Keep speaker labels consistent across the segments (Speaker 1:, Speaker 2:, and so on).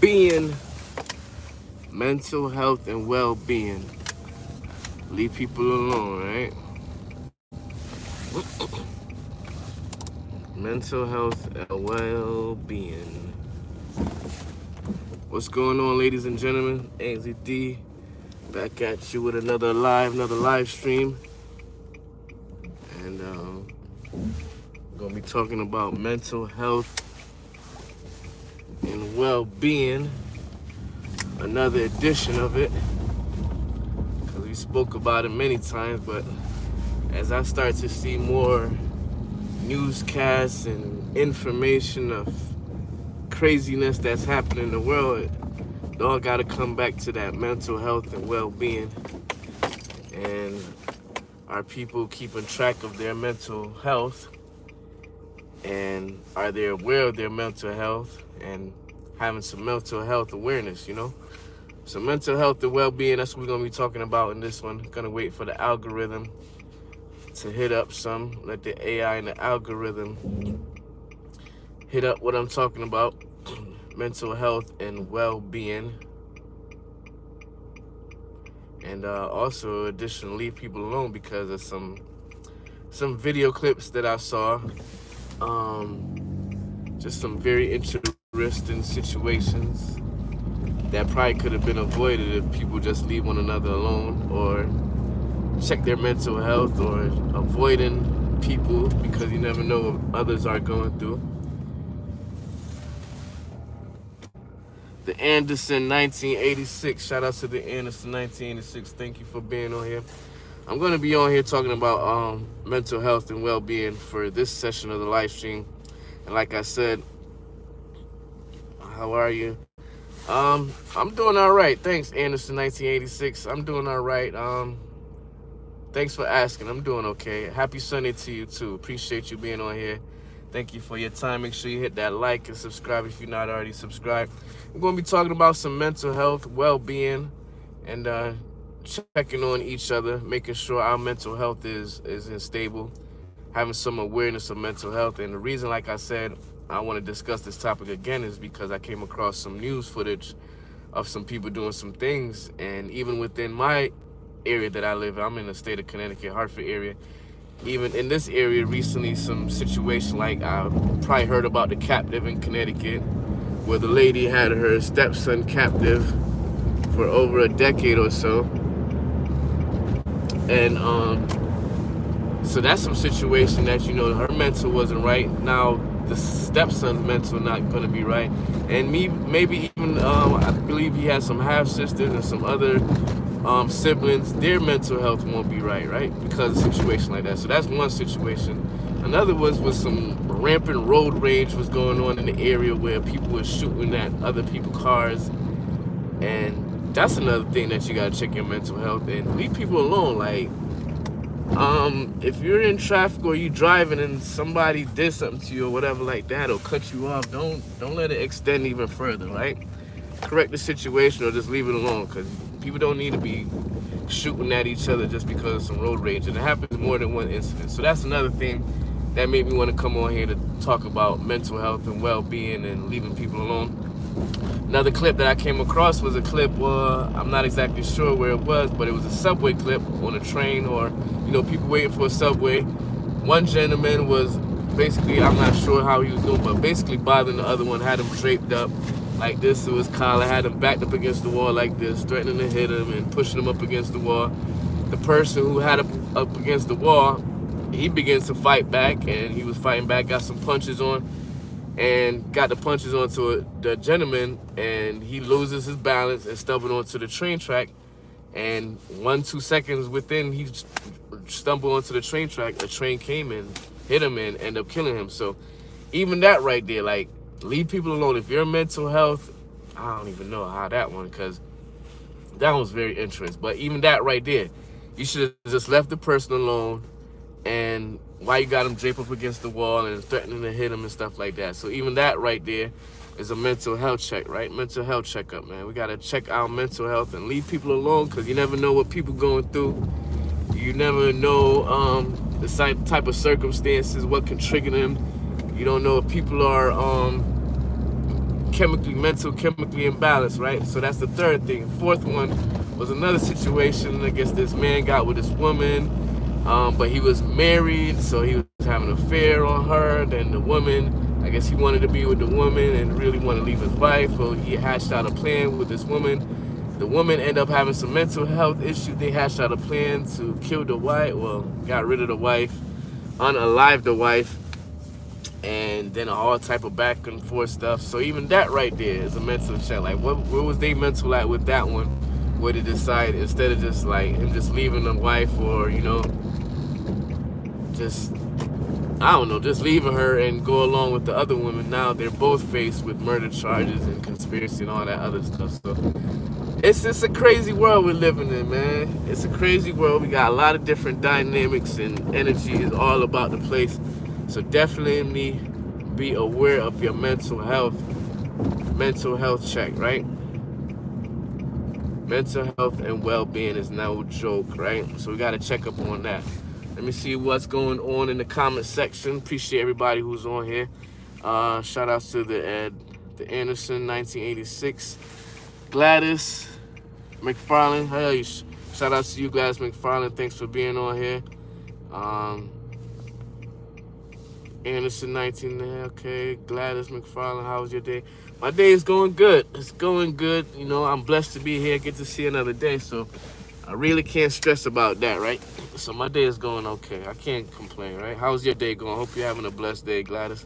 Speaker 1: being, mental health and well-being. Leave people alone, right? Mental health and well-being. What's going on, ladies and gentlemen? AnsleyD back at you with another live stream. And we're going to be talking about mental health and well-being. Another edition of it. Because we spoke about it many times, but as I start to see more newscasts and information of craziness that's happening in the world, it all got to come back to that mental health and well-being. And are people keeping track of their mental health? And are they aware of their mental health and having some mental health awareness, you know? So mental health and well-being, that's what we're going to be talking about in this one. Going to wait for the algorithm to hit up some. Let the AI and the algorithm hit up what I'm talking about. Mental health and well-being. And also, additionally, leave people alone because of some video clips that I saw. Just some very interesting situations that probably could have been avoided if people just leave one another alone or check their mental health or avoiding people because you never know what others are going through. The Anderson 1986. Shout out to the Anderson 1986. Thank you for being on here. I'm going to be on here talking about mental health and well-being for this session of the live stream. And like I said, how are you? I'm doing all right. Thanks, Anderson 1986. I'm doing all right. Thanks for asking. I'm doing okay. Happy Sunday to you too. Appreciate you being on here. Thank you for your time. Make sure you hit that like and subscribe if you're not already subscribed. I'm going to be talking about some mental health, well-being, and checking on each other, making sure our mental health is stable, having some awareness of mental health. And the reason, like I said, I want to discuss this topic again is because I came across some news footage of some people doing some things. And even within my area that I live in, I'm in the state of Connecticut, Hartford area. Even in this area recently, some situation like I probably heard about the captive in Connecticut, where the lady had her stepson captive for over a decade or so. And so that's some situation that, you know, her mental wasn't right. Now the stepson's mental not going to be right. And maybe even I believe he has some half sisters and some other siblings. Their mental health won't be right because of a situation like that. So that's one situation. Another was some rampant road rage was going on in the area where people were shooting at other people's cars. And that's another thing that you gotta check your mental health and leave people alone. Like, if you're in traffic or you driving and somebody did something to you or whatever like that or cut you off, don't let it extend even further, right? Correct the situation or just leave it alone, because people don't need to be shooting at each other just because of some road rage. And it happens more than one incident. So that's another thing that made me want to come on here to talk about mental health and well-being and leaving people alone. Another clip that I came across was a clip, I'm not exactly sure where it was, but it was a subway clip on a train or, you know, people waiting for a subway. One gentleman was basically, I'm not sure how he was doing, but basically bothering the other one, had him draped up like this to his collar, had him backed up against the wall like this, threatening to hit him and pushing him up against the wall. The person who had him up against the wall, he begins to fight back, and he was fighting back, got some punches on, and got the punches onto the gentleman, and he loses his balance and stumbled onto the train track. And 1-2 seconds within he stumbled onto the train track, a train came and hit him and ended up killing him. So even that right there, like, leave people alone. If your mental health, I don't even know how that one, because that was very interesting. But even that right there, you should have just left the person alone. And why you got him draped up against the wall and threatening to hit him and stuff like that. So even that right there is a mental health check, right? Mental health checkup, man. We got to check our mental health and leave people alone, because you never know what people going through. You never know the type of circumstances, what can trigger them. You don't know if people are chemically imbalanced, right? So that's the third thing. Fourth one was another situation. I guess this man got with this woman, but he was married, so he was having an affair on her. Then the woman, I guess he wanted to be with the woman and really wanted to leave his wife, so he hatched out a plan with this woman. The woman ended up having some mental health issues. They hatched out a plan to kill the wife, well, got rid of the wife, unalive the wife, and then all type of back and forth stuff. So even that right there is a mental check. Like, where was they mental at with that one? Where they decide, instead of just like him just leaving the wife, or just, I don't know, just leaving her and go along with the other women. Now they're both faced with murder charges and conspiracy and all that other stuff. So it's just a crazy world we're living in, man. It's a crazy world. We got a lot of different dynamics, and energy is all about the place. So definitely be aware of your mental health check, right? Mental health and well-being is no joke, right? So we got to check up on that. Let me see what's going on in the comment section. Appreciate everybody who's on here. Shout outs to the Anderson 1986, Gladys McFarland. Hey, shout out to you, Gladys McFarland. Thanks for being on here. Anderson 19, okay. Gladys McFarland, how was your day? My day is going good. It's going good. I'm blessed to be here, get to see another day. So I really can't stress about that, right? So my day is going okay. I can't complain, right? How's your day going? Hope you're having a blessed day, Gladys.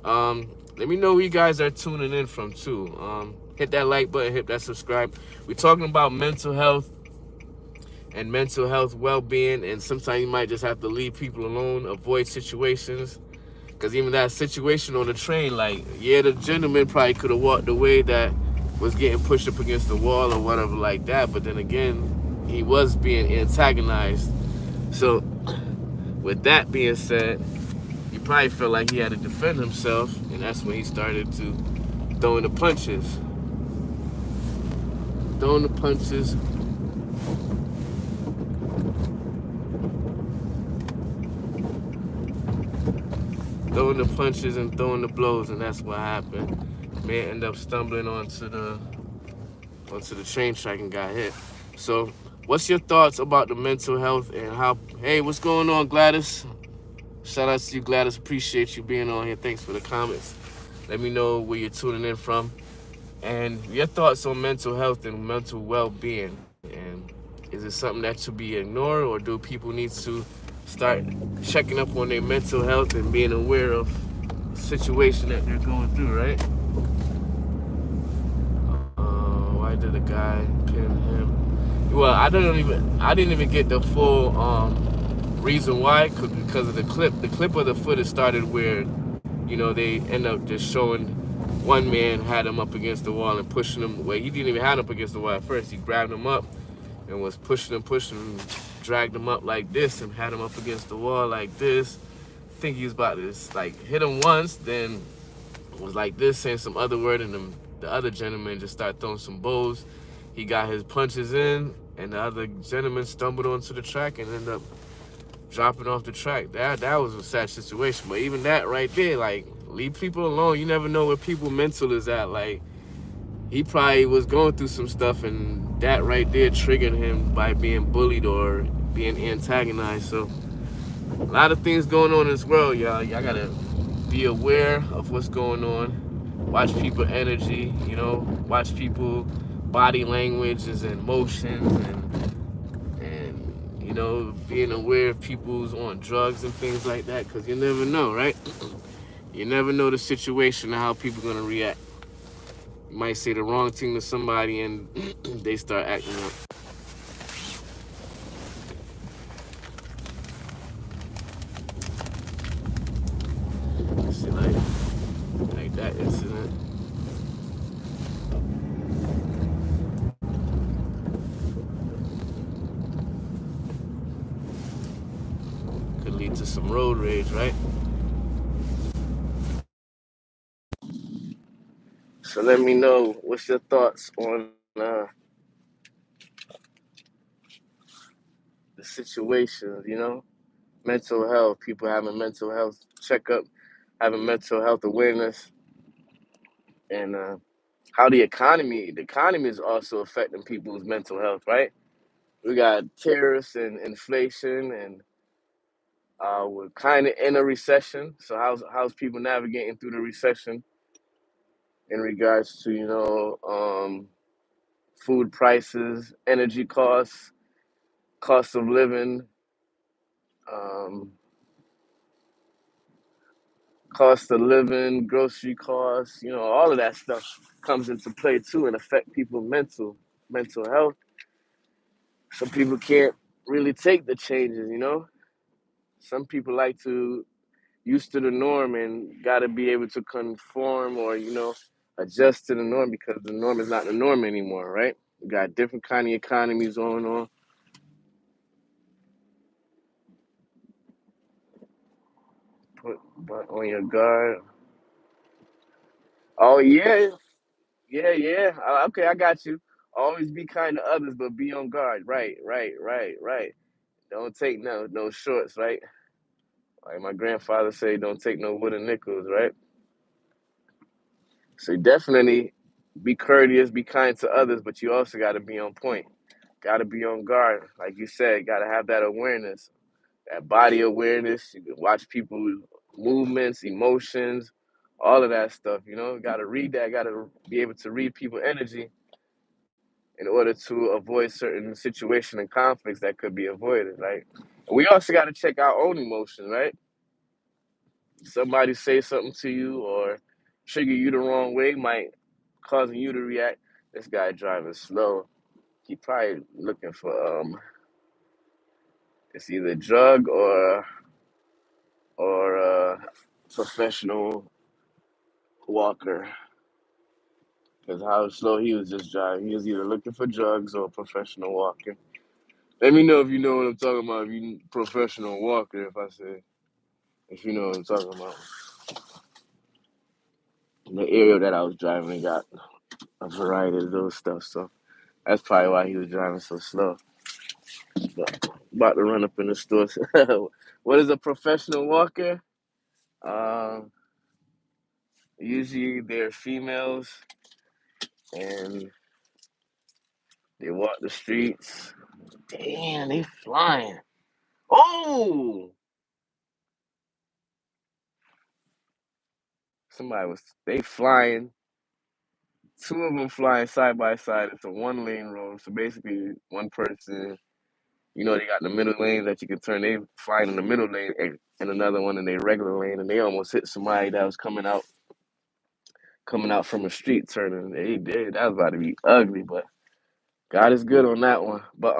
Speaker 1: Let me know where you guys are tuning in from too. Hit that like button, hit that subscribe. We're talking about mental health and mental health well-being, and sometimes you might just have to leave people alone, avoid situations. Because even that situation on the train, like, yeah, the gentleman probably could have walked away that was getting pushed up against the wall or whatever like that. But then again, he was being antagonized. So with that being said, he probably felt like he had to defend himself. And that's when he started to throwing the punches. Throwing the punches. Throwing the punches and throwing the blows, and that's what happened. Man ended up stumbling onto the train track and got hit. So, what's your thoughts about the mental health and how? Hey, what's going on, Gladys? Shout out to you, Gladys. Appreciate you being on here. Thanks for the comments. Let me know where you're tuning in from, and your thoughts on mental health and mental well-being. And is it something that should be ignored, or do people need to start checking up on their mental health and being aware of the situation that they're going through, right? Why did a guy pin him? Well, I didn't even get the full reason why, because of the clip. The clip of the footage started where, they end up just showing one man had him up against the wall and pushing him away. He didn't even have him up against the wall at first. He grabbed him up and was pushing him, dragged him up like this and had him up against the wall like this. I think he was about to like hit him once, then was like this, saying some other word, and the other gentleman just started throwing some bows. He got his punches in, and the other gentleman stumbled onto the track and ended up dropping off the track. That was a sad situation. But even that right there, like, leave people alone. You never know where people's mental is at. Like, he probably was going through some stuff, and that right there triggered him by being bullied or being antagonized. So a lot of things going on in this world, y'all. Y'all gotta be aware of what's going on. Watch people energy, watch people body languages and motions, and being aware of people's on drugs and things like that, because you never know, right? You never know the situation and how people are gonna react. You might say the wrong thing to somebody and they start acting up. See, like that incident. Could lead to some road rage, right? So let me know what's your thoughts on the situation, mental health, people having mental health checkup, having mental health awareness, and how the economy is also affecting people's mental health, right? We got tariffs and inflation, and we're kind of in a recession. So how's people navigating through the recession in regards to food prices, energy costs, cost of living, um, grocery costs, all of that stuff comes into play too and affect people's mental health. Some people can't really take the changes. Some people like to used to the norm and got to be able to conform or adjust to the norm because the norm is not the norm anymore, right? We got different kind of economies going on. But on your guard. Oh yeah, yeah, yeah. Okay, I got you. Always be kind to others, but be on guard. Right, right, right, right. Don't take no shorts, right? Like my grandfather say, don't take no wooden nickels, right? So definitely be courteous, be kind to others, but you also got to be on point. Got to be on guard. Like you said, got to have that awareness, that body awareness. You can watch people's movements, emotions, all of that stuff. Got to read that. Got to be able to read people's energy in order to avoid certain situations and conflicts that could be avoided, right? And we also got to check our own emotions, right? Somebody say something to you or trigger you the wrong way might causing you to react. This guy driving slow. He probably looking for it's either drug or professional walker. Because how slow he was just driving. He was either looking for drugs or a professional walker. Let me know if you know what I'm talking about. If you professional walker, if you know what I'm talking about. The area that I was driving got a variety of those stuff, so that's probably why he was driving so slow. But about to run up in the store. What is a professional walker? Um, Usually they're females and they walk the streets. Damn, they flying. Oh, they flying. Two of them flying side by side. It's a one lane road. So basically, one person, they got the middle lane that you can turn. They flying in the middle lane and another one in their regular lane, and they almost hit somebody that was coming out from a street turning. They did. That was about to be ugly, but God is good on that one. But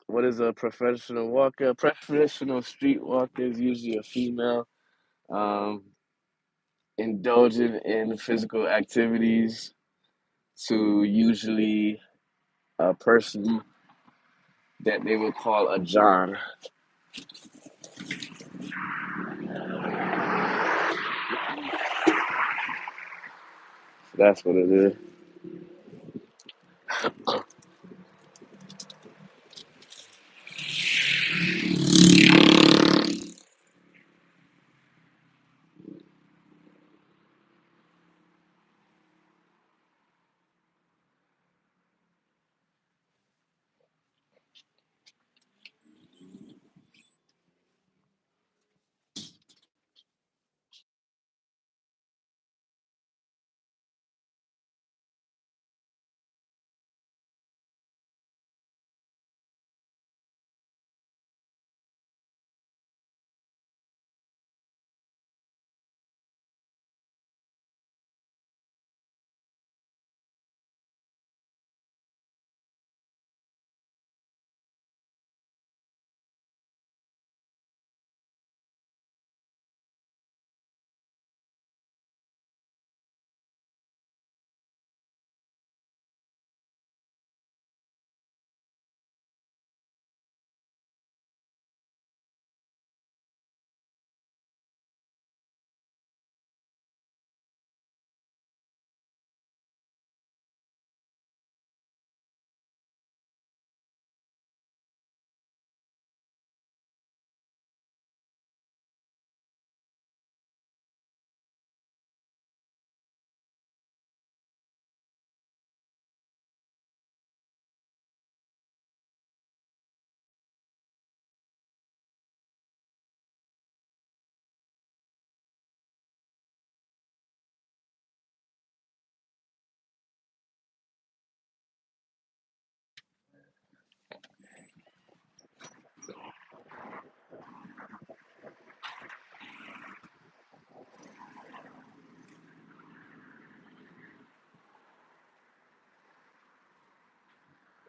Speaker 1: what is a professional walker? Professional street walker is usually a female, um, indulging in physical activities to usually a person that they would call a John. That's what it is.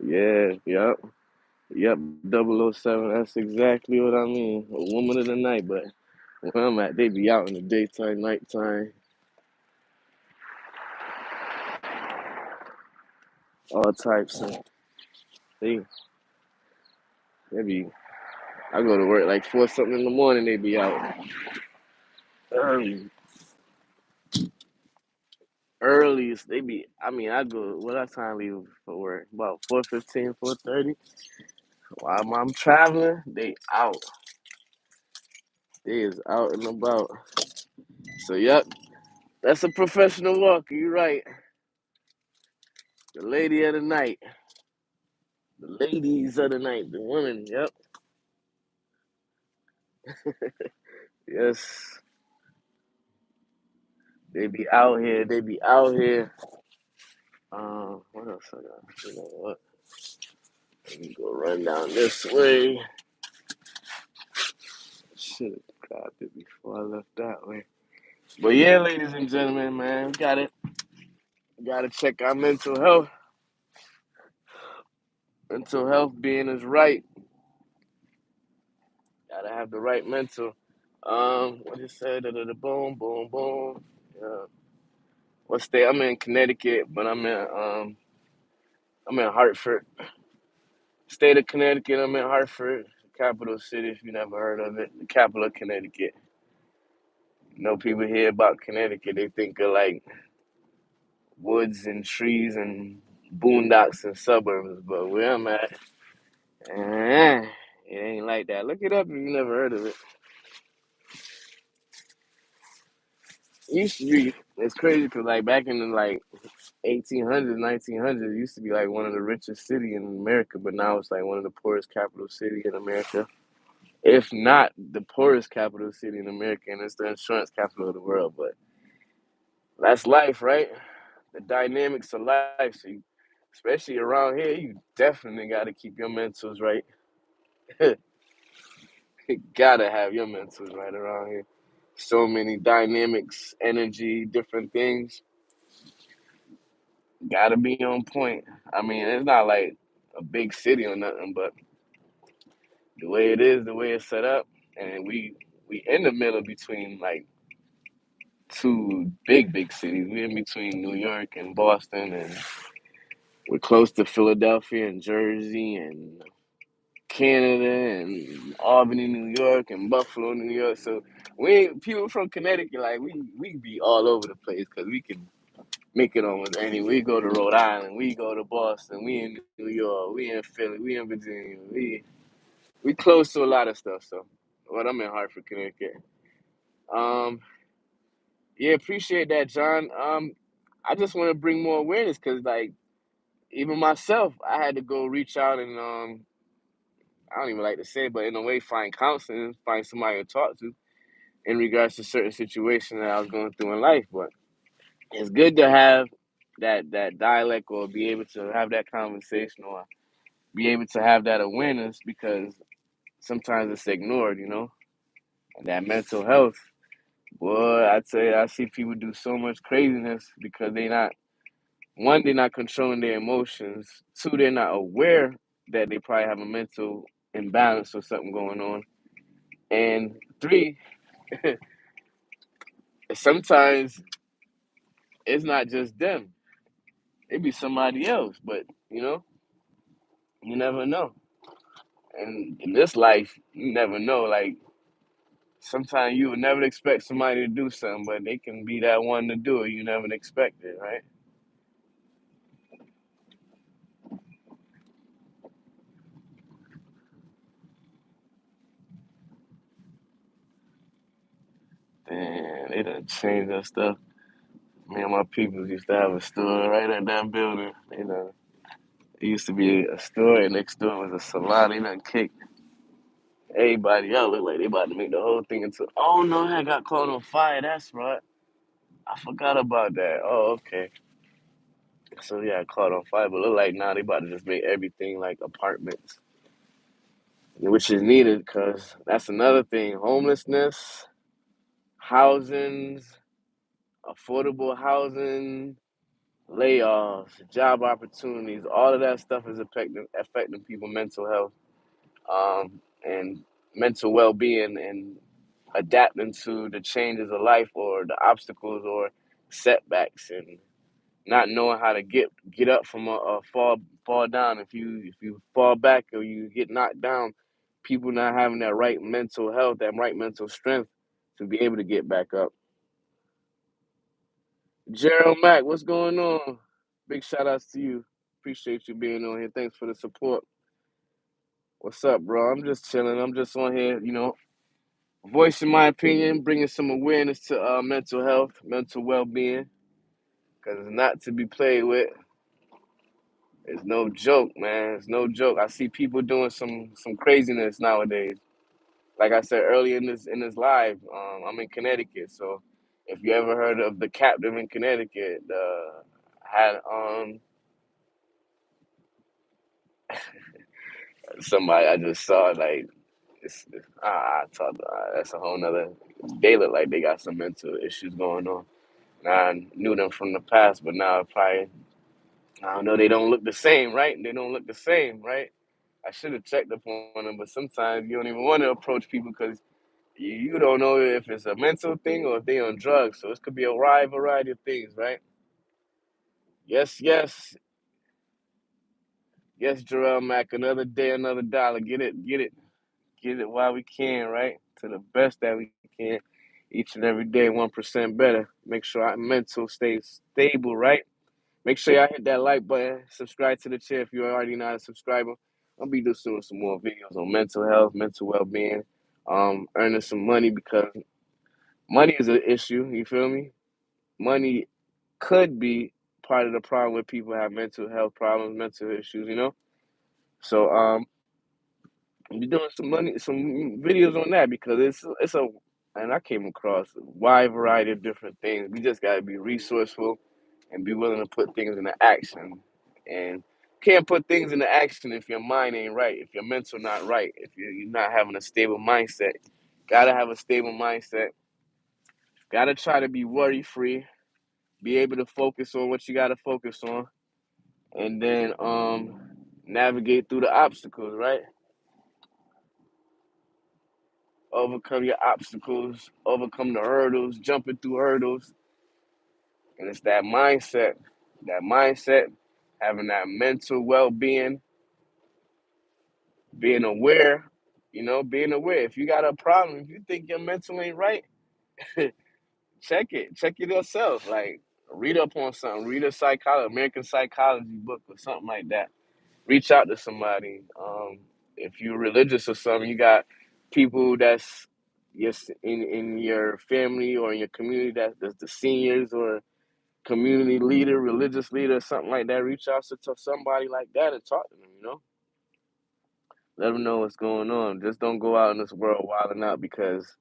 Speaker 1: Yeah, yep. Yep, 007. That's exactly what I mean. A woman of the night, but where I'm at, they be out in the daytime, nighttime, all types. And they, they be, I go to work like 4 something in the morning, they be out early. Earliest, they be, I mean, I go, what I time leave for work? About 4:15, 4:30. While I'm traveling, they out. They is out and about. So, yep, that's a professional walker. You're right. The lady of the night. The ladies of the night. The women. Yep. Yes. They be out here. They be out here. What else I got? You know what? Let me go run down this way. Should have grabbed it before I left that way. But yeah, ladies and gentlemen, man, we gotta check our mental health. Mental health being is right. Gotta have the right mental. What you say? Da da da boom, boom, boom. Yeah. What state? I'm in Connecticut, but I'm in Hartford. State of Connecticut, I'm in Hartford, capital city, if you never heard of it. The capital of Connecticut. You know, people hear about Connecticut, they think of like woods and trees and boondocks and suburbs, but where I'm at, it ain't like that. Look it up if you never heard of it. It used to be, it's crazy because like back in the like 1800s, 1900s, it used to be like one of the richest city in America, but now it's like one of the poorest capital city in America. If not the poorest capital city in America, and it's the insurance capital of the world. But that's life, right? The dynamics of life. So you, especially around here, you definitely got to keep your mentals right. You gotta have your mentals right around here. So many dynamics, energy, different things. Gotta be on point. I mean, it's not like a big city or nothing, but the way it is, the way it's set up, and we in the middle between like two big cities. We're in between New York and Boston, and we're close to Philadelphia and Jersey and Canada and Albany, New York, and Buffalo, New York. So we people from Connecticut, like we be all over the place because we can make it on with any. We go to Rhode Island, we go to Boston, we in New York, we in Philly, we in Virginia, we close to a lot of stuff. So, but I'm in Hartford, Connecticut. Um, yeah, appreciate that, John. I just want to bring more awareness because, like, even myself, I had to go reach out and I don't even like to say, it, but in a way, find counseling, find somebody to talk to in regards to certain situations that I was going through in life. But it's good to have that dialect or be able to have that conversation or be able to have that awareness because sometimes it's ignored, you know. And that mental health, boy, I'd say I see people do so much craziness because they not one, they're not controlling their emotions. Two, they're not aware that they probably have a mental imbalance or something going on. And three, sometimes it's not just them. It be somebody else, but you know, you never know. And in this life, you never know. Like sometimes you would never expect somebody to do something, but they can be that one to do it. You never expect it, right? Damn, they done changed that stuff. Me and my people used to have a store right at that building. You know, it used to be a store, and next door was a salon. They done kicked everybody out. Look like they about to make the whole thing into. Oh no, I got caught on fire. That's right. I forgot about that. Oh, okay. So yeah, I caught on fire, but look like now they about to just make everything like apartments, which is needed because that's another thing. Homelessness, housings, affordable housing. layoffs, job opportunities, all of that stuff is affecting people's mental health, and mental well-being, and adapting to the changes of life or the obstacles or setbacks, and not knowing how to get up from a fall down. If you fall back or you get knocked down, people not having that right mental health, that right mental strength to be able to get back up. Gerald Mack, what's going on? Big shout outs to you. Appreciate you being on here. Thanks for the support. What's up, bro? I'm just chilling. I'm just on here, voicing my opinion, bringing some awareness to mental health, mental well-being, because it's not to be played with. It's no joke, man. It's no joke. I see people doing some craziness nowadays. Like I said earlier in this live, I'm in Connecticut, so if you ever heard of the captive in Connecticut, had somebody I just saw, like, I thought that's a whole nother. They look like they got some mental issues going on. Now, I knew them from the past, but now probably, I don't know. They don't look the same, right? They don't look the same, right? I should have checked up on them, but sometimes you don't even want to approach people because you don't know if it's a mental thing or if they on drugs. So it could be a wide variety of things, right? Yes, yes, yes, Jarrell Mack. Another day, another dollar. Get it while we can, right? To the best that we can. Each and every day, 1% better. Make sure our mental stays stable, right? Make sure y'all hit that like button. Subscribe to the channel if you're already not a subscriber. I'll be doing some more videos on mental health, mental well-being, earning some money, because money is an issue. You feel me? Money could be part of the problem where people have mental health problems, mental issues. So be doing some videos on that, because and I came across a wide variety of different things. We just gotta be resourceful and be willing to put things into action. And can't put things into action if your mind ain't right, if your mental not right, if you're not having a stable mindset. Gotta have a stable mindset. Gotta try to be worry free. Be able to focus on what you gotta focus on, and then navigate through the obstacles. Right, overcome your obstacles, overcome the hurdles, jumping through hurdles, and it's that mindset, having that mental well-being, being aware. Being aware. If you got a problem, if you think your mental ain't right, check it yourself. Like, read up on something, read a American psychology book or something like that. Reach out to somebody. If you're religious or something, you got people that's, yes, in your family or in your community, that's the seniors or community leader, religious leader, something like that. Reach out to somebody like that and talk to them. Let them know what's going on. Just don't go out in this world wilding out because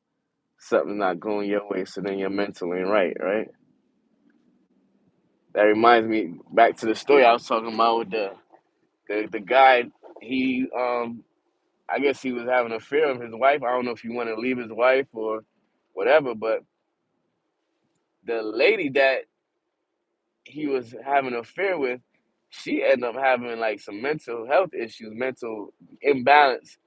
Speaker 1: something's not going your way, so then you're mentally right, right? That reminds me back to the story I was talking about with the guy. He I guess he was having an affair with his wife. I don't know if he wanted to leave his wife or whatever, but the lady that he was having an affair with, she ended up having like some mental health issues, mental imbalance.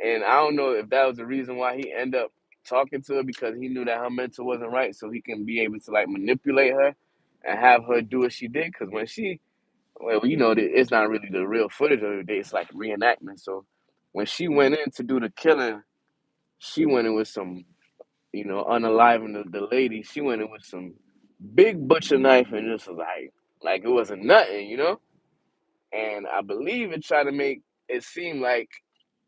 Speaker 1: And I don't know if that was the reason why he ended up talking to her, because he knew that her mental wasn't right, so he can be able to like manipulate her and have her do what she did. Because well, it's not really the real footage of the day, it's like reenactment. So when she went in to do the killing, she went in with some, unaliving the lady. She went in with some big butcher knife and just was like it wasn't nothing. And I believe it tried to make it seem like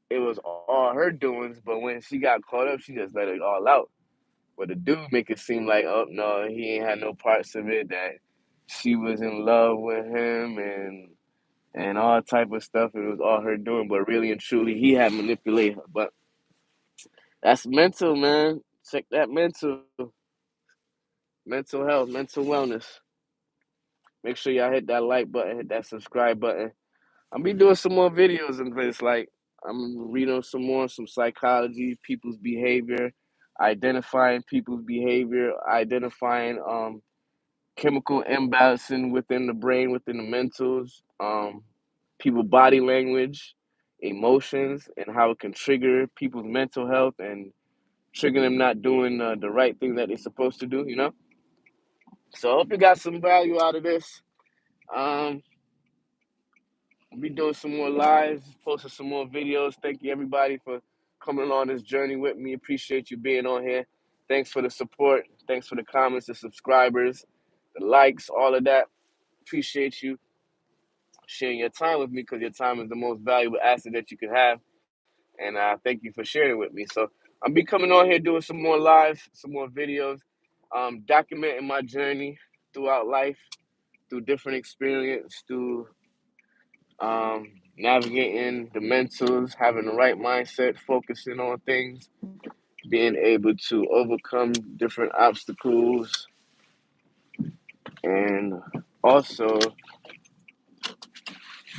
Speaker 1: it was all her doings, but when she got caught up, she just let it all out. But the dude make it seem like, oh no, he ain't had no parts of it, that she was in love with him and all type of stuff. It was all her doing, but really and truly, he had manipulated her. But that's mental, man. Check that mental health, mental wellness. Make sure y'all hit that like button, hit that subscribe button. I'll be doing some more videos in this. Like, I'm reading some psychology, people's behavior, identifying people's behavior, identifying chemical imbalancing within the brain, within the mentals, people body language, emotions, and how it can trigger people's mental health and trigger them not doing the right thing that they're supposed to do, you know? So I hope you got some value out of this. Um, I'll be doing some more lives, posting some more videos. Thank you, everybody, for coming on this journey with me. Appreciate you being on here. Thanks for the support. Thanks for the comments, the subscribers, the likes, all of that. Appreciate you sharing your time with me because your time is the most valuable asset that you could have. And thank you for sharing it with me. So I'll be coming on here doing some more lives, some more videos, documenting my journey throughout life, through different experience, through navigating the mentals, having the right mindset, focusing on things, being able to overcome different obstacles, and also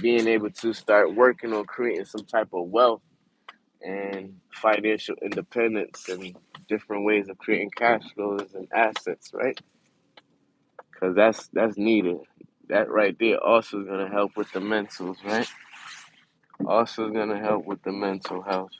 Speaker 1: being able to start working on creating some type of wealth and financial independence and different ways of creating cash flows and assets, right? Because that's needed. That right there also is going to help with the mentals, right? Also is going to help with the mental health.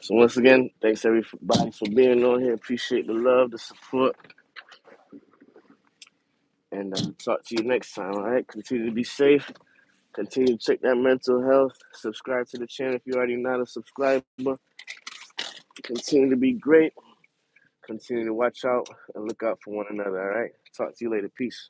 Speaker 1: So once again, thanks everybody for being on here. Appreciate the love, the support, and talk to you next time. All right, continue to be safe. Continue to check that mental health. Subscribe to the channel if you're already not a subscriber. Continue to be great. Continue to watch out and look out for one another. All right. Talk to you later. Peace.